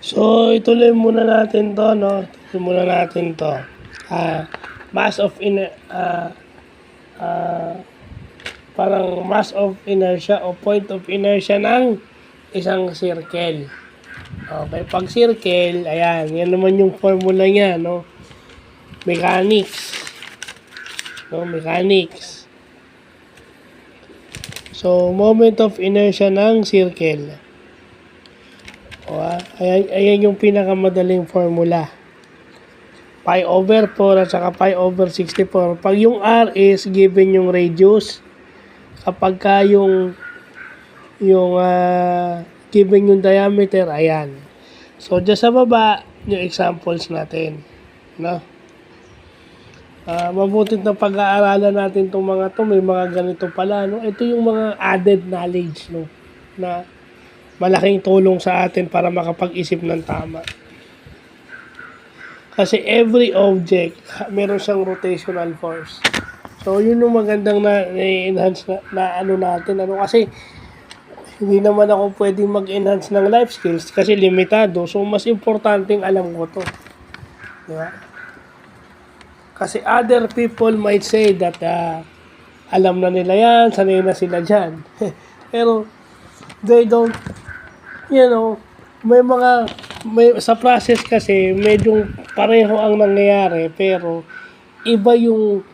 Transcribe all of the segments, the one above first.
So, ituloy muna natin to, no? Ituloy muna natin to. Mass of parang mass of inertia o point of inertia ng isang circle. Okay, pag circle, ayan, yan naman yung formula niya, no? Mechanics. No, mechanics. So, moment of inertia ng circle. Ayan yung pinakamadaling formula. Pi over 4 at saka pi over 64. Pag yung R is given yung radius, kapag ka yung given yung diameter, ayan. So, dyan sa baba, yung examples natin. No? Mabuti na pag-aaralan natin itong mga to, may mga ganito pala. No? Ito yung mga added knowledge, no? Na malaking tulong sa atin para makapag-isip ng tama. Kasi every object, meron siyang rotational force. So, yun yung magandang na-enhance na ano natin. Kasi, hindi naman ako pwedeng mag-enhance ng life skills kasi limitado. So, mas importanteng alam ko to. Diba? Kasi other people might say that alam na nila yan, sanay na sila dyan. Pero, they don't, sa process kasi medyo pareho ang nangyayari pero iba yung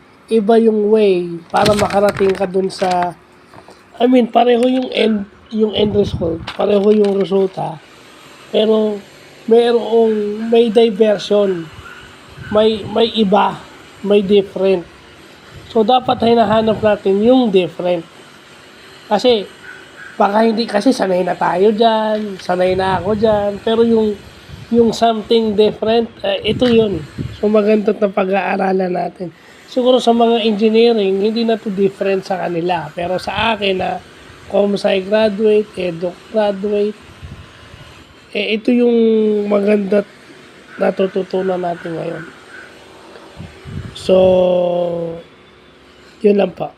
way para makarating ka dun sa pareho yung end result, pareho yung resulta pero may diversion, may iba, may different. So dapat hinahanap natin yung different. Kasi baka hindi kasi sanay na tayo dyan, sanay na ako dyan, pero yung something different, ito yun. So maganda na pag-aaralan natin. Siguro sa mga engineering, hindi na to different sa kanila. Pero sa akin na ComSci graduate, Edu graduate, ito yung maganda natututunan natin ngayon. So, yun lang pa.